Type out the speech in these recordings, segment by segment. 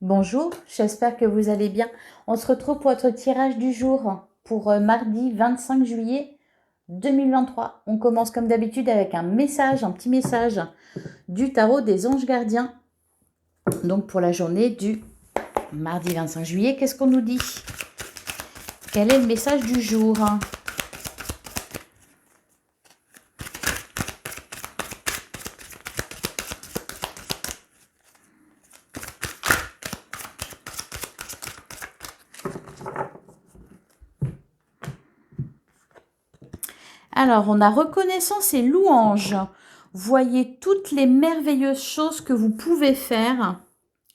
Bonjour, j'espère que vous allez bien. On se retrouve pour votre tirage du jour pour mardi 25 juillet 2023. On commence comme d'habitude avec un petit message du tarot des anges gardiens. Donc pour la journée du mardi 25 juillet, qu'est-ce qu'on nous dit? Quel est le message du jour? Alors, on a reconnaissance et louange. Voyez toutes les merveilleuses choses que vous pouvez faire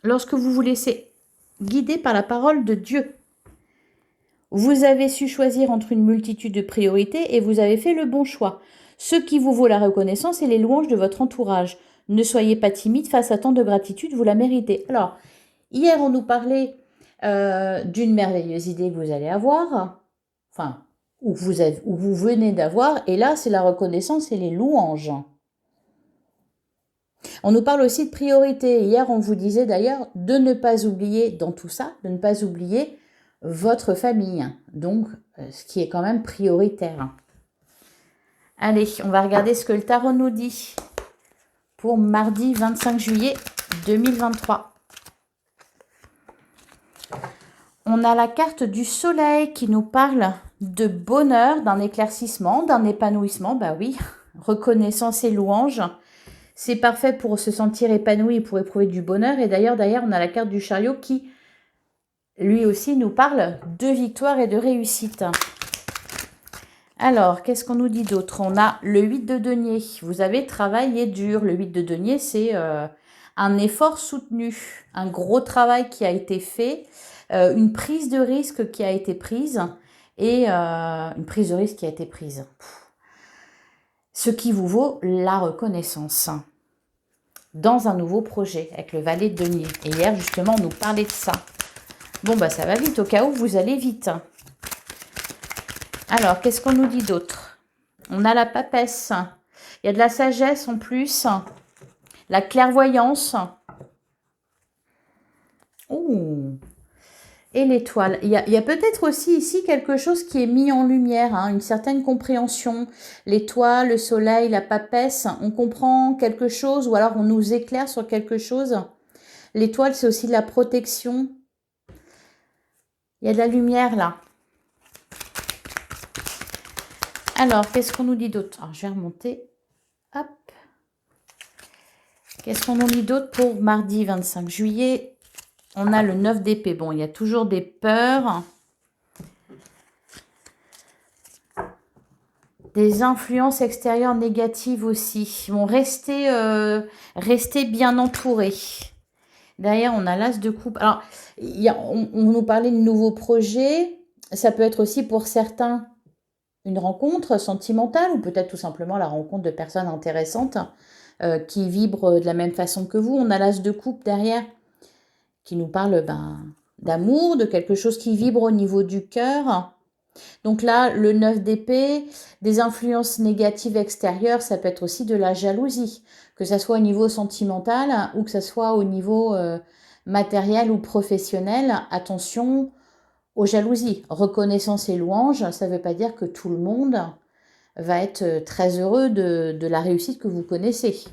lorsque vous vous laissez guider par la parole de Dieu. Vous avez su choisir entre une multitude de priorités et vous avez fait le bon choix. Ce qui vous vaut la reconnaissance et les louanges de votre entourage. Ne soyez pas timide face à tant de gratitude, vous la méritez. Alors, hier, on nous parlait d'une merveilleuse idée que vous allez avoir, enfin, ou vous venez d'avoir, et là, c'est la reconnaissance et les louanges. On nous parle aussi de priorité. Hier, on vous disait d'ailleurs de ne pas oublier dans tout ça, de ne pas oublier votre famille. Donc, ce qui est quand même prioritaire. Allez, on va regarder ce que le tarot nous dit pour mardi 25 juillet 2023. On a la carte du soleil qui nous parle de bonheur, d'un éclaircissement, d'un épanouissement. Bah oui, reconnaissance et louange. C'est parfait pour se sentir épanoui et pour éprouver du bonheur. Et d'ailleurs, on a la carte du chariot qui, lui aussi, nous parle de victoire et de réussite. Alors, qu'est-ce qu'on nous dit d'autre? On a le 8 de denier. Vous avez travaillé dur. Le 8 de denier, c'est un effort soutenu, un gros travail qui a été fait, une prise de risque qui a été prise et une prise de risque qui a été prise. Ce qui vous vaut la reconnaissance dans un nouveau projet avec le valet de denier. Et hier, justement, on nous parlait de ça. Bon, bah ça va vite, au cas où vous allez vite. Alors, qu'est-ce qu'on nous dit d'autre? On a la papesse. Il y a de la sagesse en plus. La clairvoyance. Ouh. Et l'étoile. Il y a peut-être aussi ici quelque chose qui est mis en lumière, une certaine compréhension. L'étoile, le soleil, la papesse, on comprend quelque chose ou alors on nous éclaire sur quelque chose. L'étoile, c'est aussi de la protection. Il y a de la lumière là. Alors, qu'est-ce qu'on nous dit d'autre? Alors, je vais remonter. Hop. Qu'est-ce qu'on nous dit d'autre pour mardi 25 juillet? On a le 9 d'épée. Bon, il y a toujours des peurs. Des influences extérieures négatives aussi. Bon, restez bien entourés. Derrière, on a l'as de coupe. Alors, on nous parlait de nouveaux projets. Ça peut être aussi pour certains une rencontre sentimentale ou peut-être tout simplement la rencontre de personnes intéressantes qui vibrent de la même façon que vous. On a l'as de coupe derrière qui nous parle d'amour, de quelque chose qui vibre au niveau du cœur. Donc là, le 9 d'épée, des influences négatives extérieures, ça peut être aussi de la jalousie, que ça soit au niveau sentimental ou que ça soit au niveau matériel ou professionnel. Attention aux jalousies. Reconnaissance et louange, ça ne veut pas dire que tout le monde va être très heureux de la réussite que vous connaissez.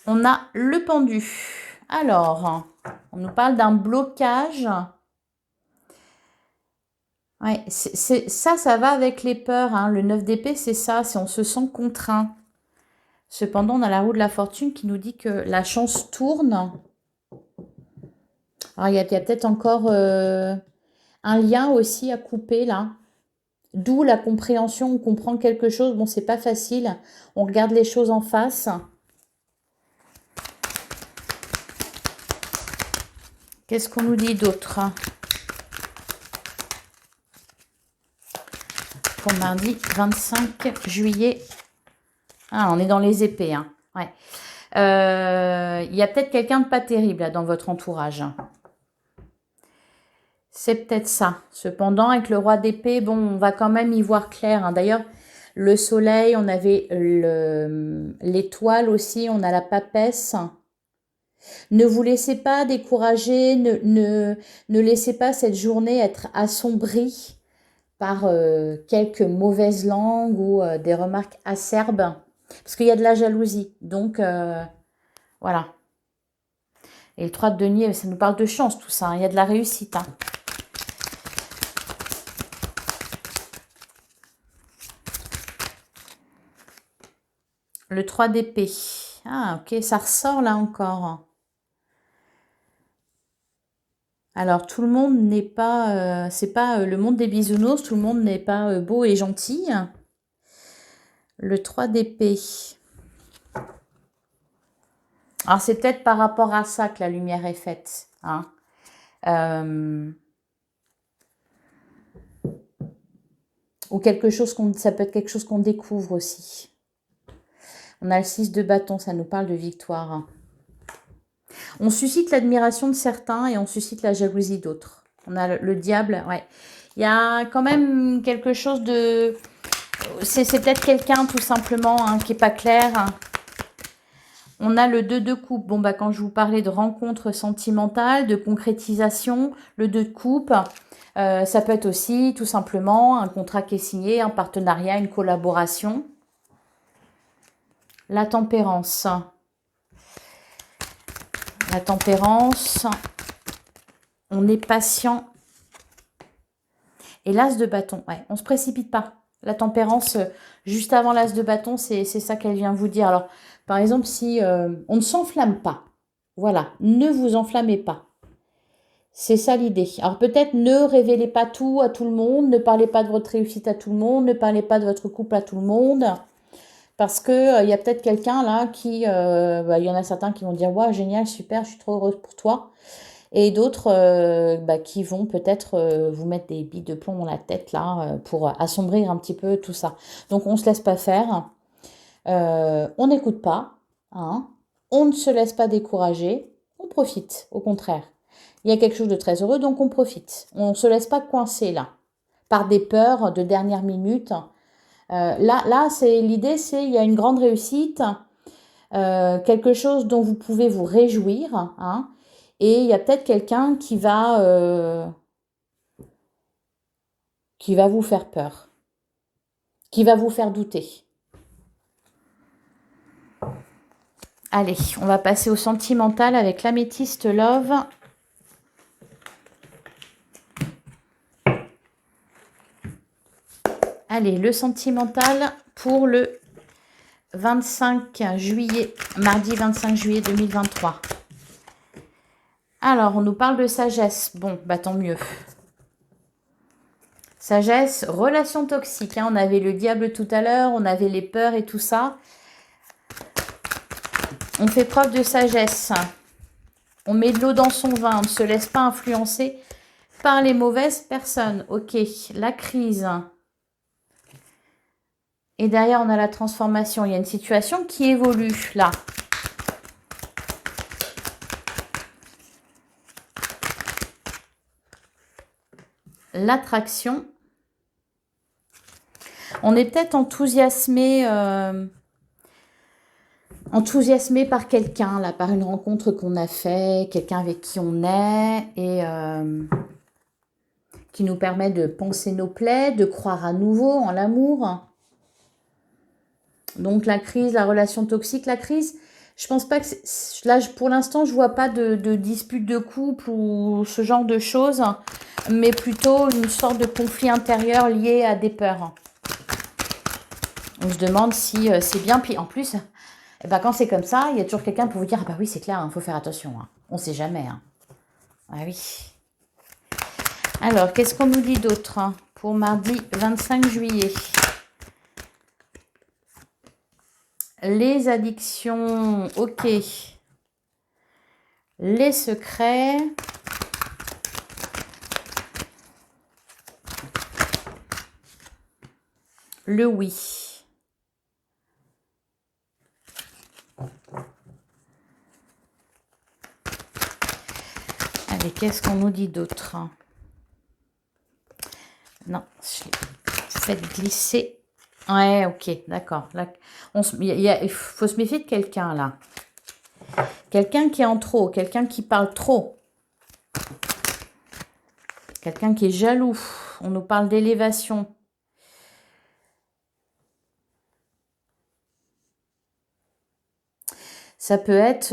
On a le pendu. Alors, on nous parle d'un blocage. Ouais, ça va avec les peurs. Le 9 d'épée, c'est ça, c'est on se sent contraint. Cependant, on a la roue de la fortune qui nous dit que la chance tourne. Alors, il y a peut-être encore un lien aussi à couper là. D'où la compréhension, on comprend quelque chose. Bon, c'est pas facile. On regarde les choses en face. Qu'est-ce qu'on nous dit d'autre pour mardi 25 juillet? Ah, on est dans les épées. Ouais. Il y a peut-être quelqu'un de pas terrible là, dans votre entourage. C'est peut-être ça. Cependant, avec le roi d'épée, bon, on va quand même y voir clair. D'ailleurs, le soleil, on avait l'étoile aussi, on a la papesse. Ne vous laissez pas décourager, ne laissez pas cette journée être assombrie par quelques mauvaises langues ou des remarques acerbes, parce qu'il y a de la jalousie. Donc, voilà. Et le 3 de denier, ça nous parle de chance, tout ça, hein. Il y a de la réussite, hein. Le 3 d'épée. Ah, ok, ça ressort là encore. Alors, tout le monde n'est pas... c'est pas le monde des bisounours, tout le monde n'est pas beau et gentil. Le 3 d'épée. Alors, c'est peut-être par rapport à ça que la lumière est faite, hein. Ou quelque chose ça peut être quelque chose qu'on découvre aussi. On a le 6 de bâton, ça nous parle de victoire. On suscite l'admiration de certains et on suscite la jalousie d'autres. On a le diable, ouais. Il y a quand même quelque chose de... C'est peut-être quelqu'un tout simplement hein, qui n'est pas clair. On a le 2 de coupe. Bon, bah, quand je vous parlais de rencontres sentimentales, de concrétisation, le 2 de coupe, ça peut être aussi tout simplement un contrat qui est signé, un partenariat, une collaboration. La tempérance. La tempérance. On est patient. Et l'as de bâton. Ouais, on ne se précipite pas. La tempérance, juste avant l'as de bâton, c'est ça qu'elle vient vous dire. Alors, par exemple, si on ne s'enflamme pas. Voilà, ne vous enflammez pas. C'est ça l'idée. Alors peut-être ne révélez pas tout à tout le monde, ne parlez pas de votre réussite à tout le monde, ne parlez pas de votre couple à tout le monde. Parce que y a peut-être quelqu'un là qui... il y en a certains qui vont dire « Waouh, génial, super, je suis trop heureuse pour toi ». Et d'autres qui vont peut-être vous mettre des billes de plomb dans la tête là pour assombrir un petit peu tout ça. Donc on ne se laisse pas faire, on n'écoute pas, hein, on ne se laisse pas décourager, on profite au contraire. Il y a quelque chose de très heureux donc on profite. On ne se laisse pas coincer là par des peurs de dernière minute. Là c'est l'idée, c'est il y a une grande réussite, quelque chose dont vous pouvez vous réjouir, hein. Et il y a peut-être quelqu'un qui va vous faire peur, qui va vous faire douter. Allez, on va passer au sentimental avec l'améthyste Love. Allez, le sentimental pour le 25 juillet, mardi 25 juillet 2023. Alors, on nous parle de sagesse. Bon, bah tant mieux. Sagesse, relation toxique. Hein. On avait le diable tout à l'heure, on avait les peurs et tout ça. On fait preuve de sagesse. On met de l'eau dans son vin, on ne se laisse pas influencer par les mauvaises personnes. Ok, la crise. Et derrière, on a la transformation. Il y a une situation qui évolue là. L'attraction. On est peut-être enthousiasmé par quelqu'un, là, par une rencontre qu'on a fait, quelqu'un avec qui on est, et qui nous permet de penser nos plaies, de croire à nouveau en l'amour. Donc la crise, la relation toxique, la crise, je pense pas que... Là, pour l'instant, je vois pas de dispute de couple ou ce genre de choses, mais plutôt une sorte de conflit intérieur lié à des peurs. On se demande si c'est bien, puis en plus... Et ben, quand c'est comme ça, il y a toujours quelqu'un pour vous dire « Ah bah oui, c'est clair, il faut faire attention. Hein. On ne sait jamais. Hein. » Ah oui. Alors, qu'est-ce qu'on nous dit d'autre hein, pour mardi 25 juillet? Les addictions, ok. Les secrets. Le oui. Allez, qu'est-ce qu'on nous dit d'autre? Non, je l'ai fait glisser Ouais, ok, d'accord. Là, il faut se méfier de quelqu'un, là. Quelqu'un qui est en trop, quelqu'un qui parle trop, quelqu'un qui est jaloux. On nous parle d'élévation. Ça peut être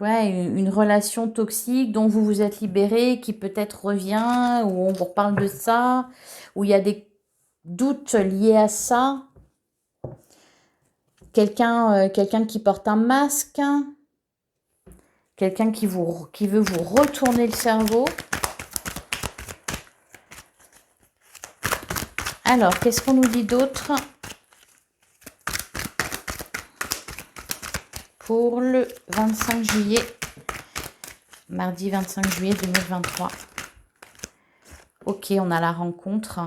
ouais, une relation toxique dont vous vous êtes libéré, qui peut-être revient, où on vous reparle de ça, où il y a des doutes liés à ça. Quelqu'un qui porte un masque, quelqu'un qui veut vous retourner le cerveau. Alors, qu'est-ce qu'on nous dit d'autre pour le 25 juillet, mardi 25 juillet 2023. Ok, on a la rencontre.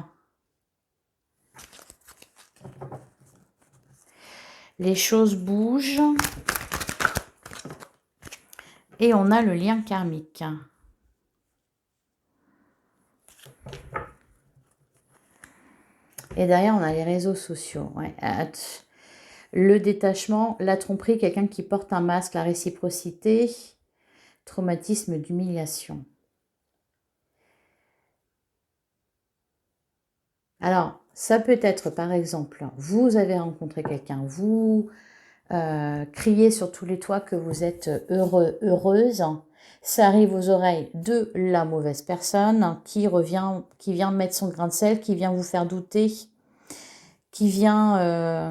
Les choses bougent. Et on a le lien karmique. Et derrière, on a les réseaux sociaux. Ouais. Le détachement, la tromperie, quelqu'un qui porte un masque, la réciprocité, traumatisme d'humiliation. Alors, ça peut être, par exemple, vous avez rencontré quelqu'un, vous criez sur tous les toits que vous êtes heureux, heureuse. Ça arrive aux oreilles de la mauvaise personne qui vient mettre son grain de sel, qui vient vous faire douter, qui vient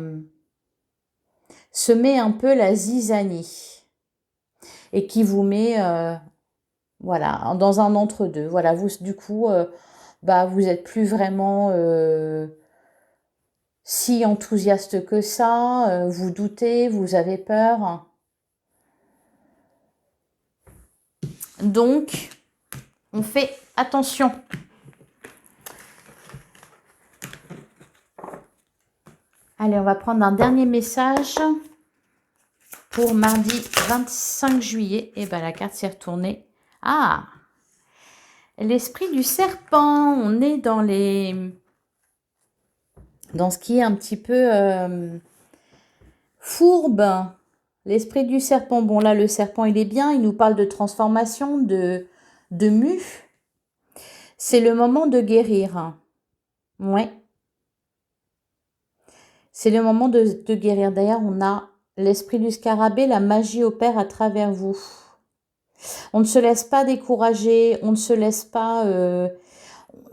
semer un peu la zizanie et qui vous met voilà, dans un entre-deux. Voilà, vous, du coup, vous n'êtes plus vraiment si enthousiaste que ça, vous doutez, vous avez peur. Donc, on fait attention. Allez, on va prendre un dernier message pour mardi 25 juillet. Et bien, la carte s'est retournée. Ah, l'esprit du serpent. On est dans ce qui est un petit peu fourbe. L'esprit du serpent. Bon, là, le serpent, il est bien. Il nous parle de transformation, de mue. C'est le moment de guérir. Ouais. C'est le moment de guérir. D'ailleurs, on a l'esprit du scarabée. La magie opère à travers vous. On ne se laisse pas décourager. On ne se laisse pas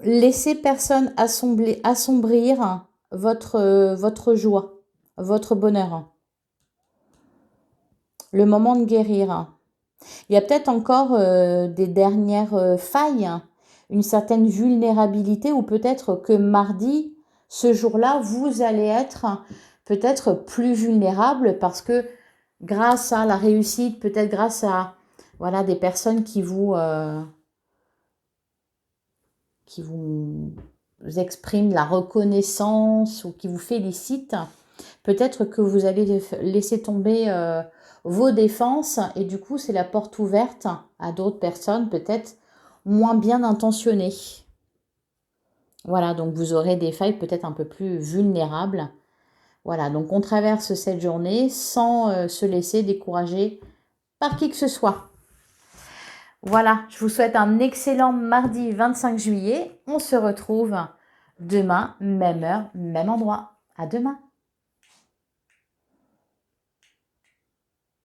laisser personne assombrir votre joie, votre bonheur. Le moment de guérir. Il y a peut-être encore des dernières failles, une certaine vulnérabilité ou peut-être que mardi, ce jour-là, vous allez être peut-être plus vulnérable parce que grâce à la réussite, peut-être grâce à voilà, des personnes qui vous expriment la reconnaissance ou qui vous félicitent, peut-être que vous allez laisser tomber vos défenses et du coup, c'est la porte ouverte à d'autres personnes, peut-être moins bien intentionnées. Voilà, donc vous aurez des failles peut-être un peu plus vulnérables. Voilà, donc on traverse cette journée sans se laisser décourager par qui que ce soit. Voilà, je vous souhaite un excellent mardi 25 juillet. On se retrouve demain, même heure, même endroit. À demain.